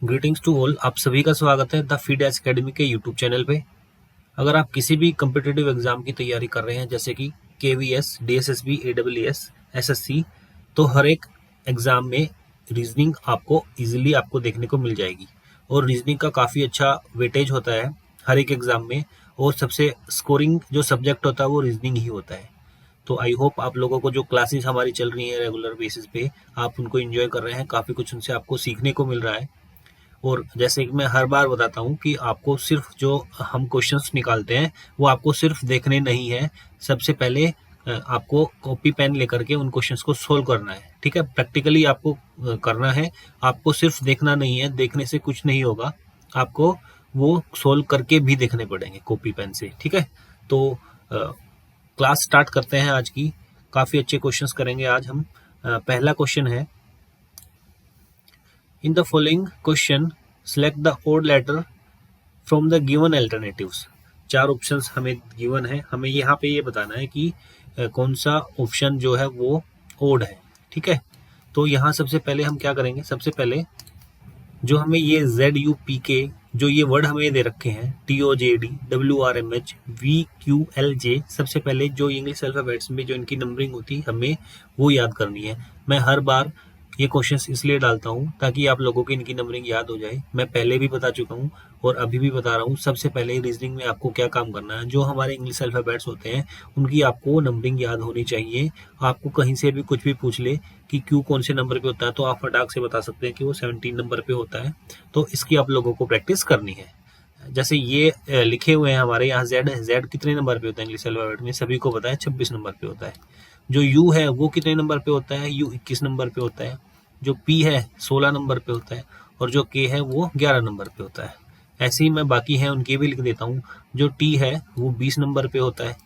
Greetings to all. आप सभी का स्वागत है द फीड एकेडमी के यूट्यूब चैनल पे। अगर आप किसी भी कम्पिटिटिव एग्जाम की तैयारी कर रहे हैं जैसे कि केवीएस, डीएसएसबी, एडब्ल्यूएस, एसएससी, तो हर एक एग्जाम में रीजनिंग आपको इजीली आपको देखने को मिल जाएगी। और रीजनिंग का काफ़ी अच्छा वेटेज होता है हर एक एग्जाम में, और सबसे स्कोरिंग जो सब्जेक्ट होता है वो रीजनिंग ही होता है। तो आई होप आप लोगों को जो क्लासेस हमारी चल रही हैं रेगुलर बेसिस पे, आप उनको एंजॉय कर रहे हैं, काफ़ी कुछ उनसे आपको सीखने को मिल रहा है। और जैसे कि मैं हर बार बताता हूँ कि आपको सिर्फ जो हम क्वेश्चंस निकालते हैं वो आपको सिर्फ देखने नहीं है। सबसे पहले आपको कॉपी पेन लेकर के उन क्वेश्चंस को सोल्व करना है। ठीक है, प्रैक्टिकली आपको करना है। आपको सिर्फ देखना नहीं है, देखने से कुछ नहीं होगा, आपको वो सोल्व करके भी देखने पड़ेंगे कॉपी पेन से। ठीक है, तो क्लास स्टार्ट करते हैं आज की। काफ़ी अच्छे क्वेश्चंस करेंगे आज हम। पहला क्वेश्चन है, In the following question, select the odd letter from the given alternatives। चार ऑप्शंस हमें गिवन है, हमें यहाँ पे ये बताना है कि कौन सा ऑप्शन जो है वो ओड है। ठीक है, तो यहाँ सबसे पहले हम क्या करेंगे, सबसे पहले जो हमें ये ZUPK जो ये वर्ड हमें दे रखे हैं, TOJD, WRMH, VQLJ, सबसे पहले जो इंग्लिश अल्फाबेट्स में जो इनकी नंबरिंग होती है हमें वो याद करनी है। मैं हर बार ये क्वेश्चंस इसलिए डालता हूँ ताकि आप लोगों की इनकी नंबरिंग याद हो जाए। मैं पहले भी बता चुका हूँ और अभी भी बता रहा हूँ। सबसे पहले रीजनिंग में आपको क्या काम करना है, जो हमारे इंग्लिश अल्फाबेट्स होते हैं उनकी आपको नंबरिंग याद होनी चाहिए। आपको कहीं से भी कुछ भी पूछ ले कि क्यू कौन से नंबर पे होता है, तो आप फटाक से बता सकते हैं कि वो 17 नंबर पे होता है। तो इसकी आप लोगों को प्रैक्टिस करनी है। जैसे ये लिखे हुए हैं हमारे यहाँ जेड कितने नंबर पे होता है इंग्लिश अल्फाबेट में, सभी को पता है 26 नंबर पे होता है। जो यू है वो कितने नंबर पे होता है, यू 21 नंबर पे होता है। जो पी है 16 नंबर पे होता है, और जो के है वो 11 नंबर पे होता है। ऐसे ही मैं बाकी हैं उनके भी लिख देता हूँ। जो टी है वो 20 नंबर पे होता है,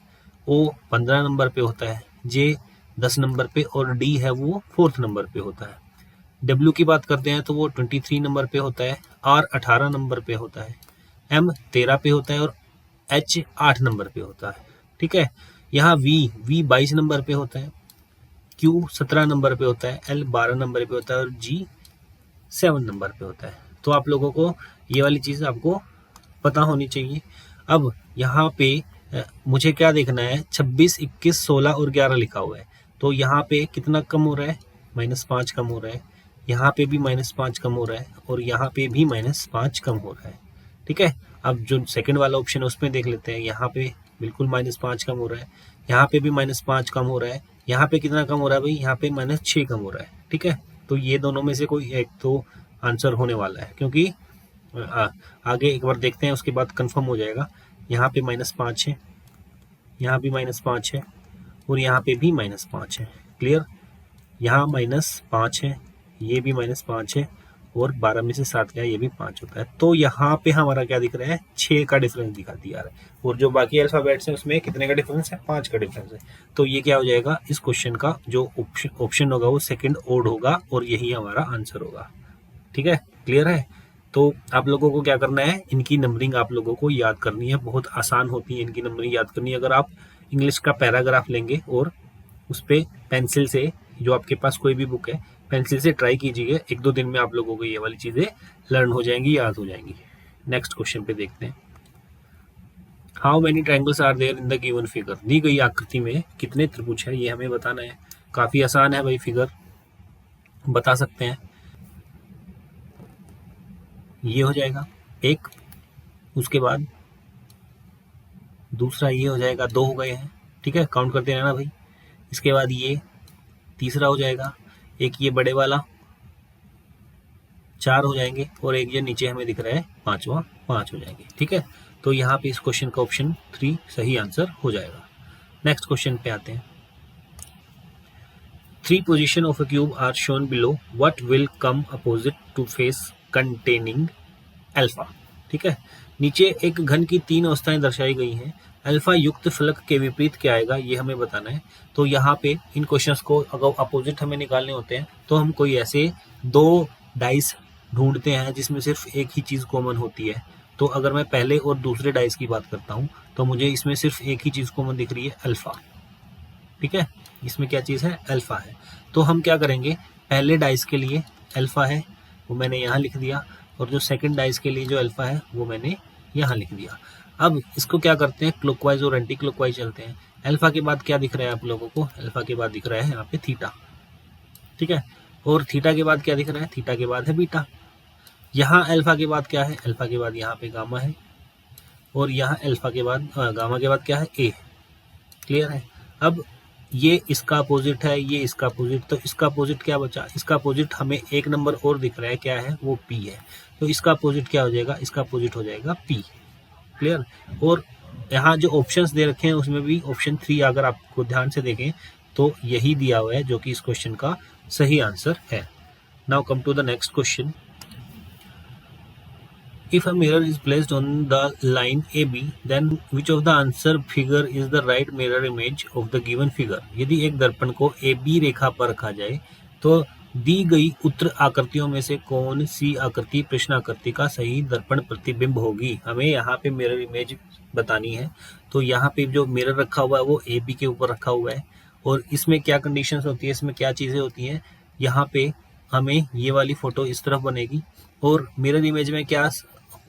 ओ 15 नंबर पे होता है, जे 10 नंबर पे, और डी है वो 4th नंबर पे होता है। डब्ल्यू की बात करते हैं तो वो 23 नंबर पे होता है, आर 18 नंबर पे होता है, एम 13 पे होता है, और एच 8 नंबर पे होता है। ठीक है, यहाँ वी 22 नंबर पे होता है, क्यू 17 नंबर पे होता है, एल 12 नंबर पे होता है, और जी 7 नंबर पे होता है। तो आप लोगों को ये वाली चीज़ आपको पता होनी चाहिए। अब यहाँ पे मुझे क्या देखना है, 26, 21, 16 और 11 लिखा हुआ है, तो यहाँ पे कितना कम हो रहा है, -5 कम हो रहा है। यहाँ पे भी -5 कम हो रहा है, और यहाँ पे भी -5 कम हो रहा है। ठीक है, अब जो सेकंड वाला ऑप्शन है उसमें देख लेते हैं। यहाँ पे बिल्कुल -5 कम हो रहा है, यहाँ पे भी -5 कम हो रहा है, यहाँ पे कितना कम हो रहा है भाई, यहाँ पे -6 कम हो रहा है। ठीक है, तो ये दोनों में से कोई एक तो आंसर होने वाला है, क्योंकि आगे एक बार देखते हैं उसके बाद कंफर्म हो जाएगा। यहाँ पे -5 है, यहाँ भी -5 है, और यहाँ पे भी -5 है। क्लियर, यहाँ -5 है, ये भी -5 है, और 12 में से 7 गया, ये भी 5 होता है। तो यहाँ पे हमारा क्या दिख रहा है, 6 का डिफरेंस दिखा दिया रहा है, और जो बाकी अल्फाबेट्स हैं उसमें कितने का डिफरेंस है, 5 का डिफरेंस है। तो ये क्या हो जाएगा, इस क्वेश्चन का जो ऑप्शन होगा वो सेकंड ओड होगा, और यही हमारा आंसर होगा। ठीक है, क्लियर है। तो आप लोगों को क्या करना है, इनकी नंबरिंग आप लोगों को याद करनी है। बहुत आसान होती है इनकी नंबरिंग याद करनी। अगर आप इंग्लिश का पैराग्राफ लेंगे और उस पर पेंसिल से, जो आपके पास कोई भी बुक है, पेंसिल से ट्राई कीजिएगा, 1-2 दिन में आप लोगों को ये वाली चीज़ें लर्न हो जाएंगी, याद हो जाएंगी। नेक्स्ट क्वेश्चन पे देखते हैं। How many triangles are there in the given figure. दी गई आकृति में कितने त्रिभुज है, ये हमें बताना है। काफ़ी आसान है भाई, फिगर बता सकते हैं। ये हो जाएगा एक, उसके बाद दूसरा ये हो जाएगा, 2 हो गए हैं। ठीक है, काउंट करते रहना भाई। इसके बाद ये तीसरा हो जाएगा, एक ये बड़े वाला, 4 हो जाएंगे, और एक ये नीचे हमें दिख रहा है 5वां, 5 हो जाएंगे। ठीक है, तो यहाँ पे इस क्वेश्चन का ऑप्शन 3 सही आंसर हो जाएगा। नेक्स्ट क्वेश्चन पे आते हैं। 3 position of a cube are shown below, what will come opposite to face containing alpha. ठीक है, नीचे एक घन की 3 अवस्थाएं दर्शाई गई हैं, अल्फा युक्त फलक के विपरीत क्या आएगा, ये हमें बताना है। तो यहाँ पे इन क्वेश्चंस को अगर अपोजिट हमें निकालने होते हैं तो हम कोई ऐसे 2 डाइस ढूंढते हैं जिसमें सिर्फ एक ही चीज़ कॉमन होती है। तो अगर मैं पहले और दूसरे डाइस की बात करता हूँ तो मुझे इसमें सिर्फ एक ही चीज़ कॉमन दिख रही है, अल्फा। ठीक है, इसमें क्या चीज़ है, अल्फा है। तो हम क्या करेंगे, पहले डाइस के लिए अल्फा है वो मैंने यहाँ लिख दिया, और जो सेकंड डाइस के लिए जो अल्फा है वो मैंने यहाँ लिख दिया। अब इसको क्या करते हैं, क्लॉकवाइज और एंटी क्लॉकवाइज चलते हैं। अल्फा के बाद क्या दिख रहा है आप लोगों को, अल्फा के बाद दिख रहा है यहाँ पे थीटा, ठीक है, और थीटा के बाद क्या दिख रहा है, थीटा के बाद है बीटा। यहाँ अल्फा के बाद क्या है, अल्फा के बाद यहाँ पे गामा है, और यहाँ अल्फा के बाद गामा के बाद क्या है, ए। क्लियर है। अब ये इसका अपोजिट है, ये इसका अपोजिट, तो इसका अपोजिट क्या बचा, इसका अपोजिट हमें एक नंबर और दिख रहा है, क्या है वो पी है, तो इसका अपोजिट क्या हो जाएगा, इसका अपोजिट हो जाएगा पी। क्लियर। और यहाँ जो ऑप्शंस दे रखे हैं उसमें भी ऑप्शन 3 अगर आपको ध्यान से देखें तो यही दिया हुआ है जो कि इस क्वेश्चन का सही आंसर है। Now come to the next question. If a mirror is placed on the line AB, then which of the answer figure is the right mirror image of the given figure? यदि एक दर्पण को AB रेखा पर रखा जाए तो दी गई उत्तर आकृतियों में से कौन सी आकृति प्रश्न आकृति का सही दर्पण प्रतिबिंब होगी। हमें यहाँ पे मिरर इमेज बतानी है। तो यहाँ पे जो मिरर रखा हुआ है वो AB के ऊपर रखा हुआ है, और इसमें क्या कंडीशंस होती है, इसमें क्या चीज़ें होती हैं, यहाँ पे हमें ये वाली फोटो इस तरफ बनेगी, और मिरर इमेज में क्या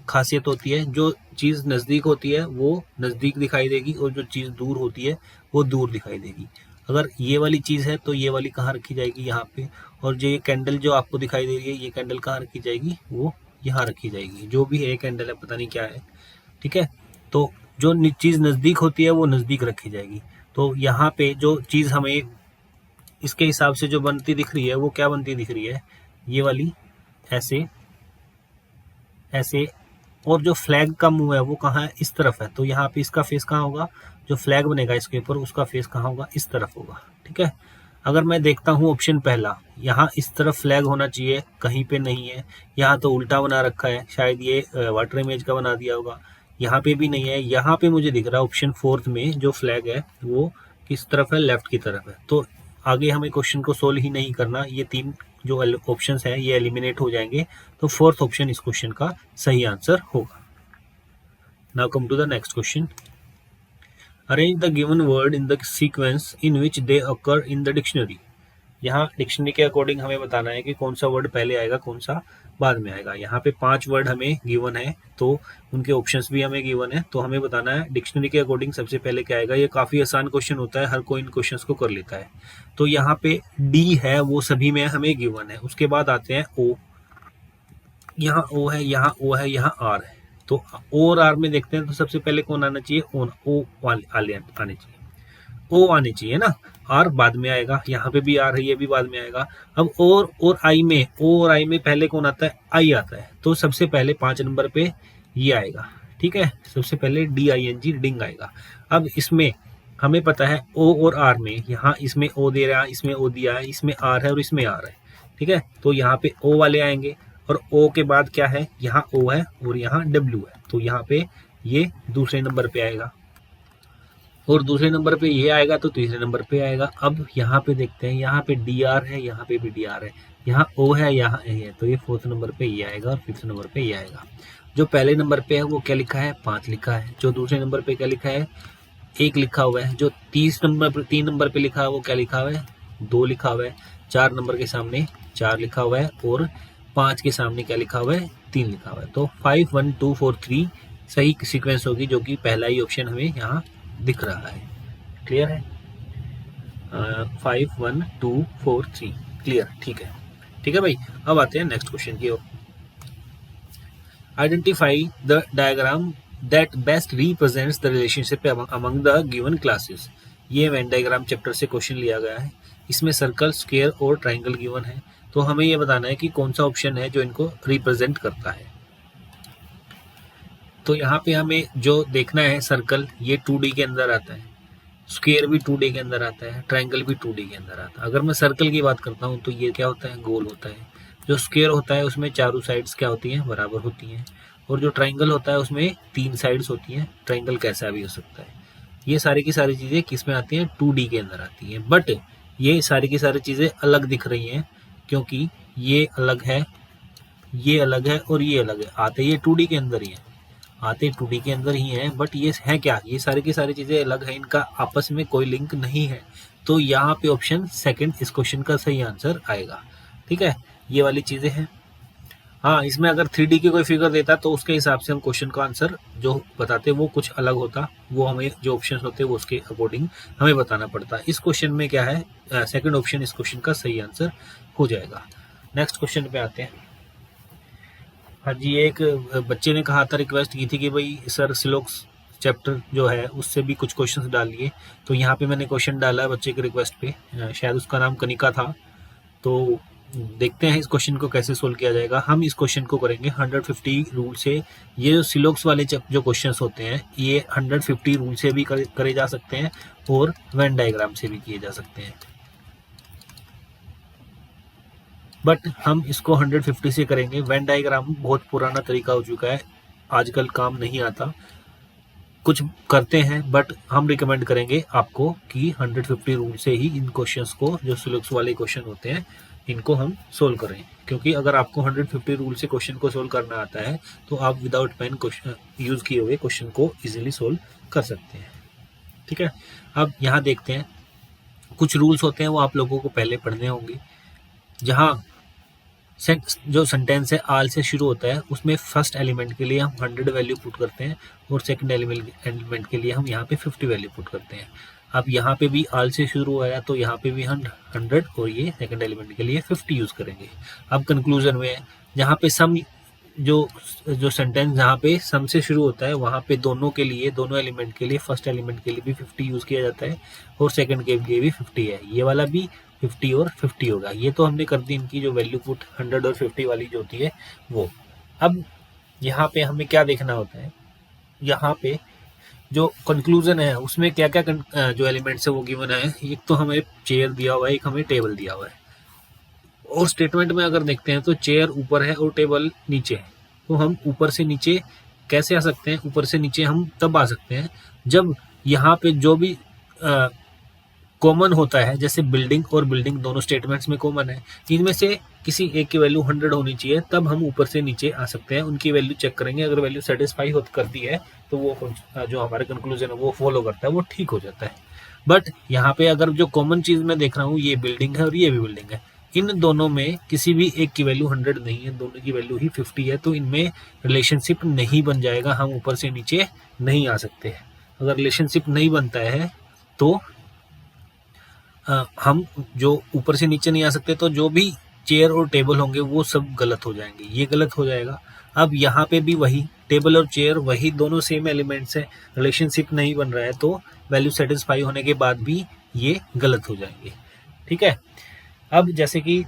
खासियत होती है, जो चीज़ नज़दीक होती है वो नज़दीक दिखाई देगी, और जो चीज़ दूर होती है वो दूर दिखाई देगी। अगर ये वाली चीज़ है तो ये वाली कहाँ रखी जाएगी, यहाँ पे, और जो ये कैंडल जो आपको दिखाई दे रही है ये कैंडल कहाँ रखी जाएगी, वो यहाँ रखी जाएगी। जो भी है कैंडल है, पता नहीं क्या है, ठीक है। तो जो चीज़ नज़दीक होती है वो नज़दीक रखी जाएगी। तो यहाँ पे जो चीज़ हमें इसके हिसाब से जो बनती दिख रही है वो क्या बनती दिख रही है, ये वाली ऐसे ऐसे, और जो फ्लैग का मुंह है वो कहाँ है, इस तरफ है, तो यहाँ पे इसका फेस कहाँ होगा, जो फ्लैग बनेगा इसके ऊपर उसका फेस कहाँ होगा, इस तरफ होगा, ठीक है। अगर मैं देखता हूँ ऑप्शन पहला, यहाँ इस तरफ फ्लैग होना चाहिए, कहीं पे नहीं है, यहाँ तो उल्टा बना रखा है, शायद ये वाटर इमेज का बना दिया होगा, यहाँ पे भी नहीं है, यहाँ पे मुझे दिख रहा है ऑप्शन 4 में जो फ्लैग है वो किस तरफ है, लेफ्ट की तरफ है। तो आगे हमें क्वेश्चन को सोल्व ही नहीं करना, ये 3 जो ऑप्शंस हैं ये एलिमिनेट हो जाएंगे, तो 4th ऑप्शन इस क्वेश्चन का सही आंसर होगा। Now come to the next question. Arrange the given word in the sequence in which they occur in the dictionary. यहाँ डिक्शनरी के अकॉर्डिंग हमें बताना है कि कौन सा वर्ड पहले आएगा कौन सा बाद में आएगा। यहाँ पे 5 वर्ड हमें गिवन है, तो उनके ऑप्शंस भी हमें गिवन है, तो हमें बताना है डिक्शनरी के अकॉर्डिंग सबसे पहले क्या आएगा। ये काफ़ी आसान क्वेश्चन होता है, हर कोई इन क्वेश्चंस को कर लेता है। तो यहाँ पे डी है वो सभी में हमें गिवन है, उसके बाद आते हैं ओ, यहाँ ओ है, यहाँ ओ है, यहाँ आर है। तो ओ और आर में देखते हैं तो सबसे पहले कौन आना चाहिए, ओ आने चाहिए, ओ आने चाहिए ना, आर बाद में आएगा। यहाँ पे भी आर है, ये भी बाद में आएगा। अब और आई में, ओ और आई में पहले कौन आता है, आई आता है, तो सबसे पहले 5 नंबर पे ये आएगा, ठीक है। सबसे पहले DING डिंग आएगा। अब इसमें हमें पता है ओ और आर में, यहाँ इसमें ओ दे रहा है, इसमें ओ दिया है, इसमें आर है और इसमें आर है, ठीक है। तो यहाँ पे ओ वाले आएंगे, और ओ के बाद क्या है, यहाँ ओ है और यहाँ W है, तो यहाँ पे ये दूसरे नंबर पे आएगा, और दूसरे नंबर पे ये आएगा तो तीसरे नंबर पे आएगा। अब यहाँ पे देखते हैं, यहाँ पे DR है, यहाँ पे भी DR है, यहाँ O है, यहाँ A है, तो ये 4th नंबर पे ये आएगा और 5th नंबर पे ये आएगा। जो पहले नंबर पे है वो क्या लिखा है, 5 लिखा है। जो दूसरे नंबर पे क्या लिखा है, 1 लिखा हुआ है। जो 3 नंबर पे लिखा है वो क्या लिखा हुआ है, 2 लिखा हुआ है। 4 नंबर के सामने 4 लिखा हुआ है, और 5 के सामने क्या लिखा हुआ है, 3 लिखा हुआ है। तो 5 1 2 4 3 सही सीक्वेंस होगी, जो कि पहला ही ऑप्शन हमें यहाँ दिख रहा है। क्लियर है, 5 1 2 4 3 क्लियर, ठीक है, ठीक है भाई। अब आते हैं नेक्स्ट क्वेश्चन की ओर। Identify the diagram that best represents the relationship among the given classes. ये वेन डायग्राम चैप्टर से क्वेश्चन लिया गया है। इसमें सर्कल, स्क्वायर और ट्राइंगल गिवन है, तो हमें ये बताना है कि कौन सा ऑप्शन है जो इनको रिप्रेजेंट करता है। तो यहाँ पे हमें जो देखना है, सर्कल ये 2D के अंदर आता है, स्क्वायर भी 2D के अंदर आता है, ट्राइंगल भी 2D के अंदर आता है। अगर मैं सर्कल की बात करता हूँ तो ये क्या होता है, गोल होता है। जो स्क्वायर होता है उसमें चारों साइड्स क्या होती हैं, बराबर होती हैं, और जो ट्राइंगल होता है उसमें 3 साइड्स होती हैं। ट्राइंगल कैसा भी हो सकता है। ये सारी की सारी चीज़ें किस में आती हैं, 2D के अंदर आती हैं। बट ये सारी की सारी चीज़ें अलग दिख रही हैं, क्योंकि ये अलग है, ये अलग है और ये अलग है। आते ये 2D के अंदर ही है, आते 2D के अंदर ही हैं, बट ये है क्या, ये सारी की सारी चीज़ें अलग हैं, इनका आपस में कोई लिंक नहीं है। तो यहाँ पे ऑप्शन 2 इस क्वेश्चन का सही आंसर आएगा, ठीक है। ये वाली चीज़ें हैं। हाँ, इसमें अगर 3D की कोई फिगर देता तो उसके हिसाब से हम क्वेश्चन का आंसर जो बताते वो कुछ अलग होता, वो हमें जो ऑप्शन होते वो उसके अकॉर्डिंग हमें बताना पड़ता। इस क्वेश्चन में क्या है, सेकंड ऑप्शन इस क्वेश्चन का सही आंसर हो जाएगा। नेक्स्ट क्वेश्चन पे आते हैं। हाँ जी, एक बच्चे ने कहा था, रिक्वेस्ट की थी कि भाई सर सिलोक्स चैप्टर जो है उससे भी कुछ क्वेश्चंस डालिए। तो यहाँ पे मैंने क्वेश्चन डाला है बच्चे की रिक्वेस्ट पे, शायद उसका नाम कनिका था। तो देखते हैं इस क्वेश्चन को कैसे सोल्व किया जाएगा। हम इस क्वेश्चन को करेंगे 150 रूल से। ये जो सिलोक्स वाले जो क्वेश्चंस होते हैं ये 150 रूल से भी करे जा सकते हैं और वेन डायग्राम से भी किए जा सकते हैं, बट हम इसको 150 से करेंगे। वेन डायग्राम बहुत पुराना तरीका हो चुका है, आजकल काम नहीं आता, कुछ करते हैं बट हम रिकमेंड करेंगे आपको कि 150 रूल से ही इन क्वेश्चंस को, जो सिलोक्स वाले क्वेश्चन होते हैं, इनको हम सोल्व करें। क्योंकि अगर आपको 150 रूल से क्वेश्चन को सोल्व करना आता है तो आप विदाउट पेन क्वेश्चन यूज किए हुए क्वेश्चन को इजीली सोल्व कर सकते हैं। ठीक है, अब यहाँ देखते हैं कुछ रूल्स होते हैं वो आप लोगों को पहले पढ़ने होंगे। जहाँ जो सेंटेंस है आल से शुरू होता है उसमें फर्स्ट एलिमेंट के लिए हम 100 वैल्यू पुट करते हैं और सेकंड एलिमेंट के लिए हम यहाँ पे 50 वैल्यू पुट करते हैं। अब यहाँ पे भी आल से शुरू हुआ है तो यहाँ पे भी हम 100 और ये सेकंड एलिमेंट के लिए 50 यूज करेंगे। अब कंक्लूजन में जहाँ पे सम, जो जो सेंटेंस जहाँ पे सम से शुरू होता है वहाँ पे दोनों के लिए, दोनों एलिमेंट के लिए, फर्स्ट एलिमेंट के लिए भी 50 यूज किया जाता है और सेकंड के लिए भी 50 है। ये वाला भी 50 और 50 होगा। ये तो हमने कर दी इनकी जो वैल्यू पुट 100 और 50 वाली जो होती है वो। अब यहाँ पे हमें क्या देखना होता है, यहाँ पे जो कंक्लूजन है उसमें क्या क्या जो एलिमेंट्स है वो गिवन है। एक तो हमें चेयर दिया हुआ है, एक हमें टेबल दिया हुआ है। और स्टेटमेंट में अगर देखते हैं तो चेयर ऊपर है और टेबल नीचे है। तो हम ऊपर से नीचे कैसे आ सकते हैं, ऊपर से नीचे हम तब आ सकते हैं जब यहाँ पे जो भी कॉमन होता है, जैसे बिल्डिंग और बिल्डिंग दोनों स्टेटमेंट्स में कॉमन है, इनमें से किसी एक की वैल्यू 100 होनी चाहिए, तब हम ऊपर से नीचे आ सकते हैं। उनकी वैल्यू चेक करेंगे, अगर वैल्यू सेटिस्फाई करती है तो वो जो हमारा कंक्लूजन है वो फॉलो करता है, वो ठीक हो जाता है। बट यहाँ पे अगर जो कॉमन चीज मैं देख रहा हूँ, ये बिल्डिंग है और ये भी बिल्डिंग है, इन दोनों में किसी भी एक की वैल्यू 100 नहीं है, दोनों की वैल्यू ही 50 है, तो इनमें रिलेशनशिप नहीं बन जाएगा, हम ऊपर से नीचे नहीं आ सकते। अगर रिलेशनशिप नहीं बनता है तो हम जो ऊपर से नीचे नहीं आ सकते, तो जो भी चेयर और टेबल होंगे वो सब गलत हो जाएंगे, ये गलत हो जाएगा। अब यहाँ पे भी वही टेबल और चेयर, वही दोनों सेम एलिमेंट्स है, रिलेशनशिप नहीं बन रहा है, तो वैल्यू सेटिस्फाई होने के बाद भी ये गलत हो जाएंगे। ठीक है, अब जैसे कि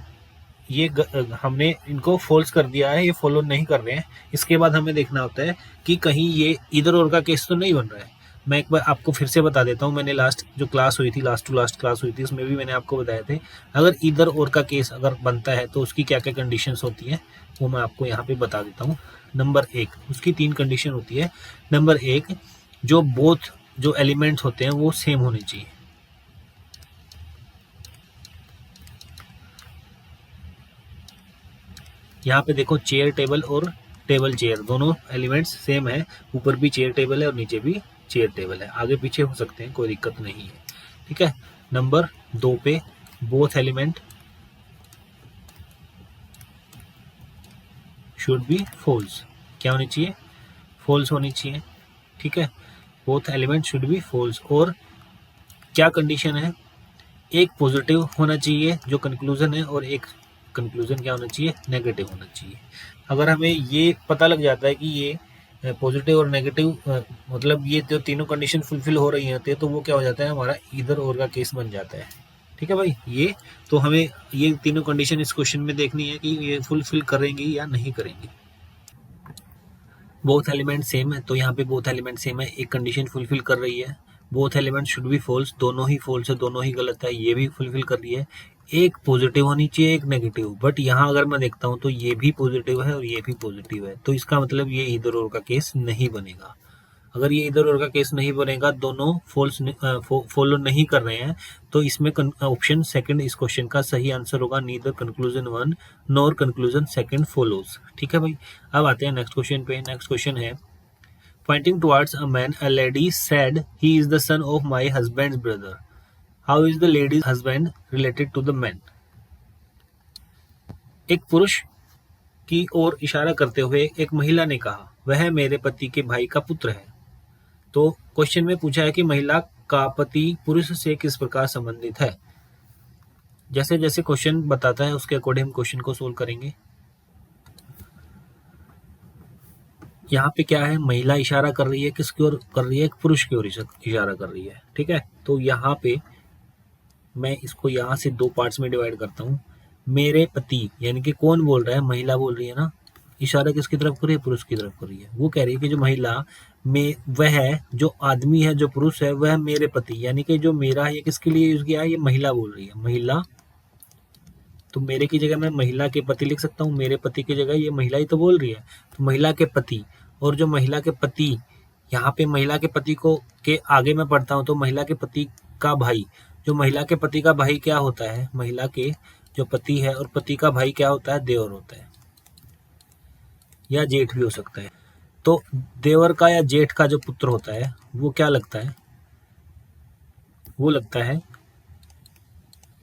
ये हमने इनको फॉल्स कर दिया है, ये फॉलो नहीं कर रहे हैं, इसके बाद हमें देखना होता है कि कहीं ये इधर और का केस तो नहीं बन रहा है। मैं एक बार आपको फिर से बता देता हूँ, मैंने लास्ट जो क्लास हुई थी, लास्ट टू लास्ट क्लास हुई थी, उसमें भी मैंने आपको बताया थे अगर इधर और का केस अगर बनता है तो उसकी क्या क्या कंडीशंस होती हैं वो मैं आपको यहाँ पे बता देता हूँ। नंबर 1, उसकी 3 कंडीशन होती है। नंबर 1, जो बोथ जो एलिमेंट्स होते हैं वो सेम होने चाहिए। यहाँ पे देखो चेयर टेबल और टेबल चेयर दोनों एलिमेंट्स सेम है, ऊपर भी चेयर टेबल है और नीचे भी चेयर टेबल है, आगे पीछे हो सकते हैं, कोई दिक्कत नहीं है। ठीक है, नंबर 2 पे both element should be false, क्या होनी चाहिए, फॉल्स होनी चाहिए। ठीक है, both element should be false. और क्या कंडीशन है, एक पॉजिटिव होना चाहिए जो कंक्लूजन है और एक कंक्लूजन क्या होना चाहिए, नेगेटिव होना चाहिए। अगर हमें ये पता लग जाता है कि ये पॉजिटिव और नेगेटिव मतलब ये जो तीनों कंडीशन फुलफिल हो रही होती है, तो वो क्या हो जाता है, हमारा इधर और का केस बन जाता है। ठीक है भाई, ये तो हमें ये तीनों कंडीशन इस क्वेश्चन में देखनी है कि ये फुलफिल करेंगी या नहीं करेंगी। बोथ एलिमेंट सेम है, तो यहाँ पे बोथ एलिमेंट सेम है, एक कंडीशन फुलफिल कर रही है। Both element should be false, दोनों ही फॉल्स है, दोनों ही गलत है, ये भी फुलफिल कर रही है। एक पॉजिटिव होनी चाहिए, एक नेगेटिव, बट यहाँ अगर मैं देखता हूँ तो ये भी पॉजिटिव है और ये भी पॉजिटिव है, तो इसका मतलब ये इधर और का केस नहीं बनेगा। अगर ये इधर और का केस नहीं बनेगा, दोनों फॉल्स फॉलो नहीं कर रहे हैं, तो इसमें ऑप्शन सेकंड इस क्वेश्चन का सही आंसर होगा, neither conclusion 1 nor conclusion second follows. ठीक है भाई, अब आते हैं नेक्स्ट क्वेश्चन पे। नेक्स्ट क्वेश्चन है, pointing towards a man, a lady said he is the son of my husband's brother, how is the lady's husband related to the man. एक पुरुष की ओर इशारा करते हुए एक महिला ने कहा, वह मेरे पति के भाई का पुत्र है। तो क्वेश्चन में पूछा है कि महिला का पति पुरुष से किस प्रकार संबंधित है। जैसे जैसे क्वेश्चन बताता है उसके अकॉर्डिंग हम क्वेश्चन को सोल्व करेंगे। यहाँ पे क्या है, महिला इशारा कर रही है, किसकी ओर कर रही है, एक पुरुष की ओर इशारा कर रही है। ठीक है, तो यहाँ पे मैं इसको यहाँ से दो पार्ट्स में डिवाइड करता हूँ। मेरे पति यानी कि कौन बोल रहा है, महिला बोल रही है ना। इशारा किसकी तरफ कर रही है, पुरुष की तरफ कर रही है। वो कह रही है कि जो महिला में वह जो आदमी है, जो पुरुष है, वह मेरे पति, यानी कि जो मेरा है ये किसके लिए यूज किया है, ये महिला बोल रही है, महिला। तो मेरे की जगह मैं महिला के पति लिख सकता हूँ, मेरे पति की जगह ये महिला ही तो बोल रही है, तो महिला के पति। और जो महिला के पति, यहाँ पे महिला के पति को के आगे मैं पढ़ता हूँ तो महिला के पति का भाई। जो महिला के पति का भाई क्या होता है, महिला के जो पति है और पति का भाई क्या होता है, देवर होता है या जेठ भी हो सकता है। तो देवर का या जेठ का जो पुत्र होता है वो क्या लगता है, वो लगता है,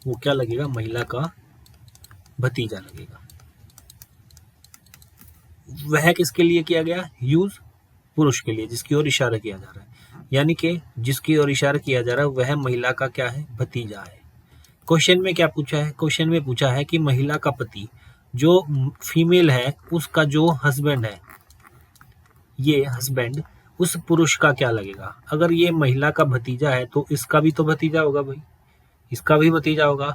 वो क्या लगेगा, महिला का भतीजा लगेगा। वह किसके लिए किया गया यूज, पुरुष के लिए, जिसकी ओर इशारा किया जा रहा है, यानी कि जिसकी ओर इशारा किया जा रहा है वह महिला का क्या है, भतीजा है। क्वेश्चन में क्या पूछा है, क्वेश्चन में पूछा है कि महिला का पति जो फीमेल है उसका जो हस्बैंड है, ये हस्बैंड उस पुरुष का क्या लगेगा। अगर ये महिला का भतीजा है तो इसका भी तो भतीजा होगा भाई, इसका भी भतीजा होगा।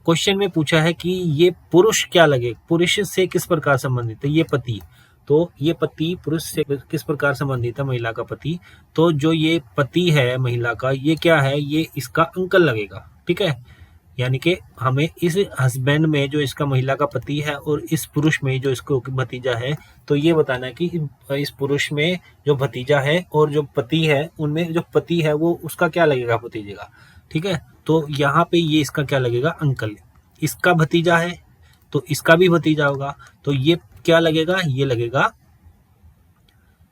क्वेश्चन में पूछा है कि ये पुरुष क्या लगे, पुरुष से किस प्रकार संबंधित है, ये पति। तो ये पति पुरुष से किस प्रकार संबंधित है, महिला का पति। तो जो ये पति है महिला का, ये क्या है, ये इसका अंकल लगेगा। ठीक है, यानी कि हमें इस हस्बैंड में जो इसका महिला का पति है और इस पुरुष में जो इसको भतीजा है, तो ये बताना है कि इस पुरुष में जो भतीजा है और जो पति है, उनमें जो पति है वो उसका क्या लगेगा, भतीजे का। ठीक है, तो यहाँ पे ये इसका क्या लगेगा, अंकल। इसका भतीजा है तो इसका भी भतीजा होगा, तो ये क्या लगेगा, ये लगेगा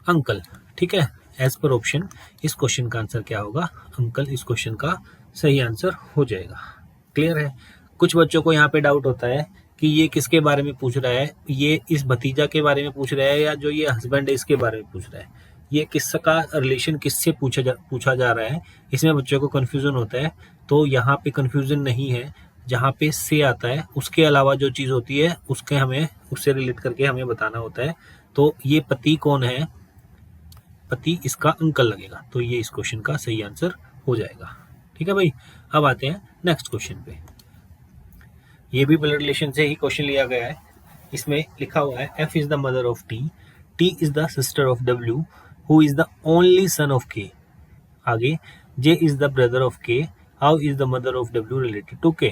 अंकल। ठीक है, एज पर ऑप्शन इस क्वेश्चन का आंसर क्या होगा, अंकल। इस क्वेश्चन का सही आंसर हो जाएगा। क्लियर है। कुछ बच्चों को यहाँ पे डाउट होता है कि ये किसके बारे में पूछ रहा है, ये इस भतीजा के बारे में पूछ रहा है या जो ये हस्बैंड है इसके बारे में पूछ रहा है, ये किसका रिलेशन किससे पूछा जा रहा है, इसमें बच्चों को कन्फ्यूजन होता है। तो यहाँ पे कन्फ्यूजन नहीं है, जहाँ पे से आता है उसके अलावा जो चीज़ होती है उसके हमें उससे रिलेट करके हमें बताना होता है। तो ये पति कौन है, पति इसका अंकल लगेगा, तो ये इस क्वेश्चन का सही आंसर हो जाएगा। ठीक है भाई, अब आते हैं नेक्स्ट क्वेश्चन पे। ये भी ब्लड रिलेशन से ही क्वेश्चन लिया गया है। इसमें लिखा हुआ है F is the mother of T, T is the sister of W, who is the only son of K। आगे J is the brother of K, how is the mother of W related to K।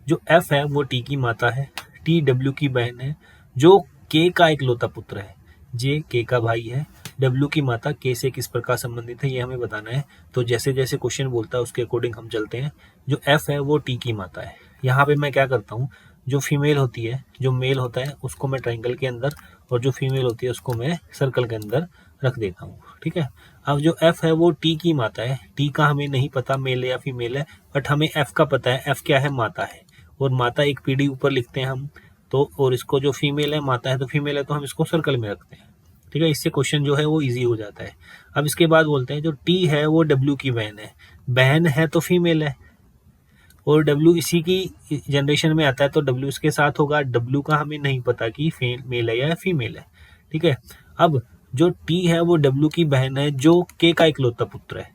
जो F है वो T की माता है, T W की बहन है, जो K का इकलौता पुत्र है, J K का भाई है, W की माता K से किस प्रकार संबंधित है ये हमें बताना है। तो जैसे जैसे क्वेश्चन बोलता है उसके अकॉर्डिंग हम चलते हैं। जो F है वो T की माता है। यहाँ पे मैं क्या करता हूँ, जो फीमेल होती है, जो मेल होता है उसको मैं ट्राइंगल के अंदर, और जो फीमेल होती है उसको मैं सर्कल के अंदर रख देता हूँ। ठीक है, अब जो F है वो T की माता है। T का हमें नहीं पता मेल है या फीमेल है, बट हमें F का पता है। F क्या है, माता है, और माता एक पीढ़ी ऊपर लिखते हैं हम तो, और इसको जो फीमेल है, माता है तो फीमेल है तो हम इसको सर्कल में रखते हैं। ठीक है, इससे क्वेश्चन जो है वो इजी हो जाता है। अब इसके बाद बोलते हैं जो T है वो W की बहन है तो फीमेल है, और W इसी की जनरेशन में आता है तो W इसके साथ होगा। W का हमें नहीं पता कि मेल है या फीमेल है। ठीक है, अब जो T है वो W की बहन है जो K का इकलौता पुत्र है।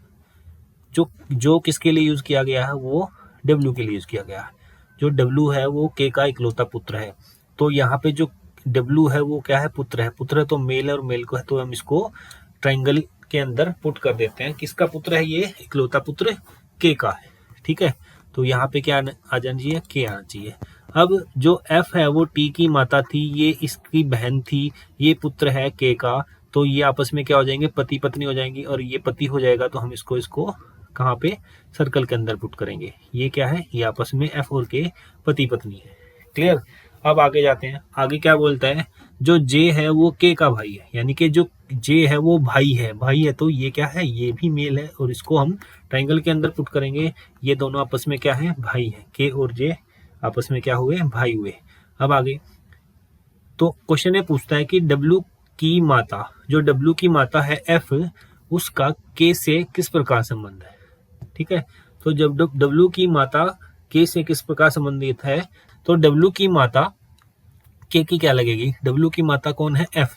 जो किसके लिए यूज किया गया है, वो W के लिए यूज किया गया है। जो W है वो K का इकलौता पुत्र है। तो यहाँ पे जो W है वो क्या है, पुत्र है। पुत्र है तो मेल है, और मेल को है तो हम इसको ट्राइंगल के अंदर पुट कर देते हैं। किसका पुत्र है, ये इकलौता पुत्र K का है। ठीक है, तो यहाँ पे क्या आ जाना चाहिए, K आना चाहिए। अब जो F है वो T की माता थी, ये इसकी बहन थी, ये पुत्र है K का, तो ये आपस में क्या हो जाएंगे, पति पत्नी हो जाएंगी, और ये पति हो जाएगा तो हम इसको कहाँ पे, सर्कल के अंदर पुट करेंगे। ये क्या है, ये आपस में F और K पति पत्नी है। क्लियर। अब आगे जाते हैं। आगे क्या बोलता है, जो J है वो K का भाई है, यानी कि जो J है वो भाई है तो ये क्या है, ये भी मेल है, और इसको हम ट्राइंगल के अंदर पुट करेंगे। ये दोनों आपस में क्या है, भाई है। K और J आपस में क्या हुए, भाई हुए। अब आगे तो क्वेश्चन ये पूछता है कि W की मात्रा, जो W की मात्रा है F, उसका K से किस प्रकार संबंध है। ठीक है, तो जब W की मात्रा K से किस प्रकार संबंधित है, तो W की मात्रा K की क्या लगेगी, W की मात्रा कौन है, F,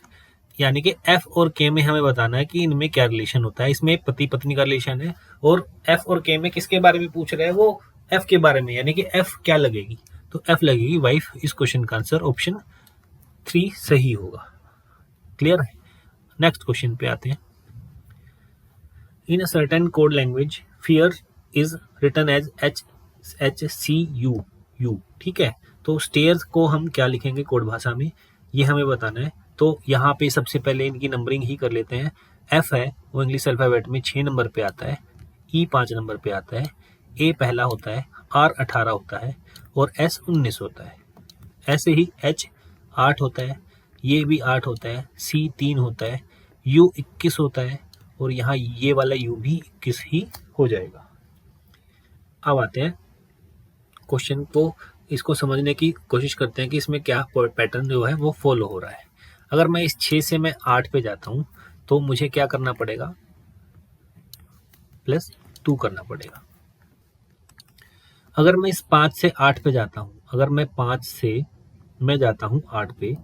यानी कि F और K में हमें बताना है कि इनमें क्या रिलेशन होता है। इसमें पति पत्नी का रिलेशन है, और F और K में किसके बारे में पूछ रहे हैं, वो F के बारे में, यानी कि F क्या लगेगी, तो F लगेगी वाइफ। इस क्वेश्चन का आंसर ऑप्शन 3 सही होगा। क्लियर है। नेक्स्ट क्वेश्चन पे आते हैं। In a certain code language fear is written as HCU। ठीक है, तो स्टेयर्स को हम क्या लिखेंगे कोड भाषा में, ये हमें बताना है। तो यहाँ पे सबसे पहले इनकी नंबरिंग ही कर लेते हैं। F है वो इंग्लिश अल्फाबेट में 6 नंबर पे आता है, E 5 नंबर पे आता है, A पहला होता है, R 18 होता है, और S 19 होता है। ऐसे ही H 8 होता है, ये भी 8 होता है, C 3 होता है, U 21 होता है, और यहाँ ये वाला U भी 21 ही हो जाएगा। अब आते हैं क्वेश्चन को, इसको समझने की कोशिश करते हैं कि इसमें क्या पैटर्न जो है वो फॉलो हो रहा है। अगर मैं इस 6 से मैं 8 पे जाता हूँ तो मुझे क्या करना पड़ेगा, +2 करना पड़ेगा। अगर मैं इस 5 से 8 पे जाता हूँ, अगर मैं 5 से मैं जाता हूँ 8 पे,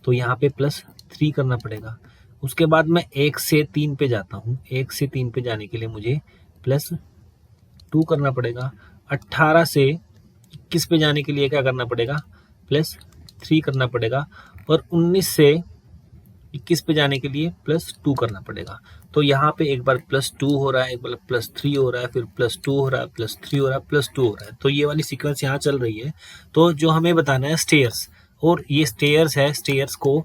तो यहाँ पे +3 करना पड़ेगा। उसके बाद मैं 1 से 3 पे जाता हूँ, 1 से 3 पे जाने के लिए मुझे +2 करना पड़ेगा। 18 से 21 पे जाने के लिए क्या करना पड़ेगा, +3 करना पड़ेगा। और 19 से 21 पे जाने के लिए +2 करना पड़ेगा। तो यहाँ पे एक बार +2 हो रहा है, एक बार +3 हो रहा है, फिर +2 हो रहा है, +3 हो रहा है, +2 हो रहा है। तो ये वाली सीक्वेंस यहाँ चल रही है। तो जो हमें बताना है स्टेयर्स, और ये स्टेयर्स है, स्टेयर्स को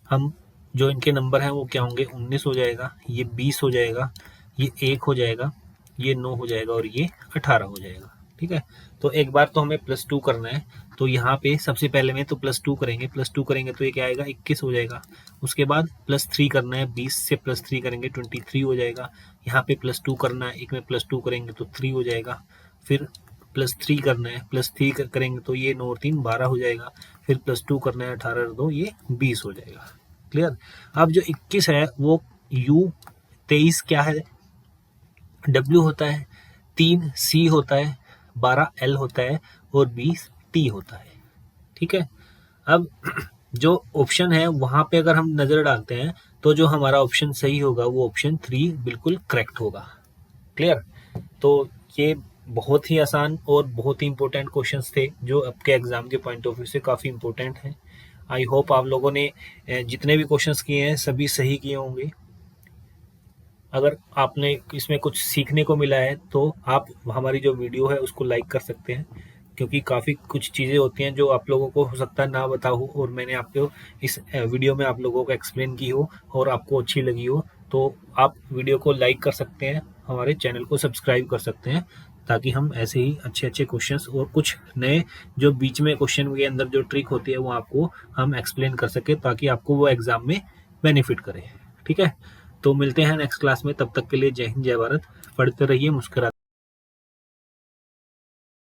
हम जो इनके नंबर हैं वो क्या होंगे, 19 हो जाएगा, ये 20 हो जाएगा, ये 1 हो जाएगा, ये 9 हो जाएगा, और ये 18 हो जाएगा। ठीक है, तो एक बार तो हमें +2 करना है। तो यहाँ पे सबसे पहले में तो +2 करेंगे, +2 करेंगे तो ये क्या आएगा, 21 हो जाएगा। उसके बाद +3 करना है, 20 से +3 करेंगे 23 हो जाएगा। यहाँ पे +2 करना है, एक में +2 करेंगे तो 3 हो जाएगा। फिर +3 करना है, +3 करेंगे तो ये 9 और 3 12 हो जाएगा। फिर +2 करना है, 18 और 2 ये 20 हो जाएगा। क्लियर। अब जो 21 है वो U, 23 क्या है, W होता है, 3 C होता है, 12 L होता है, और 20 T होता है। ठीक है, अब जो ऑप्शन है वहां पे अगर हम नजर डालते हैं तो जो हमारा ऑप्शन सही होगा वो ऑप्शन 3 बिल्कुल करेक्ट होगा। क्लियर। तो ये बहुत ही आसान और बहुत ही इंपॉर्टेंट क्वेश्चंस थे जो आपके एग्जाम के पॉइंट ऑफ व्यू से काफ़ी इंपॉर्टेंट हैं। आई होप आप लोगों ने जितने भी क्वेश्चंस किए हैं सभी सही किए होंगे। अगर आपने इसमें कुछ सीखने को मिला है तो आप हमारी जो वीडियो है उसको लाइक कर सकते हैं, क्योंकि काफ़ी कुछ चीज़ें होती हैं जो आप लोगों को हो सकता है ना पता हो, और मैंने आपको इस वीडियो में आप लोगों को एक्सप्लेन की हो और आपको अच्छी लगी हो, तो आप वीडियो को लाइक कर सकते हैं, हमारे चैनल को सब्सक्राइब कर सकते हैं, ताकि हम ऐसे ही अच्छे अच्छे क्वेश्चंस और कुछ नए जो बीच में क्वेश्चन के अंदर जो ट्रिक होती है वो आपको हम एक्सप्लेन कर सके, ताकि आपको वो एग्ज़ाम में बेनिफिट करे। ठीक है, तो मिलते हैं नेक्स्ट क्लास में, तब तक के लिए जय हिंद जय भारत। पढ़ते रहिए, मुस्कुराते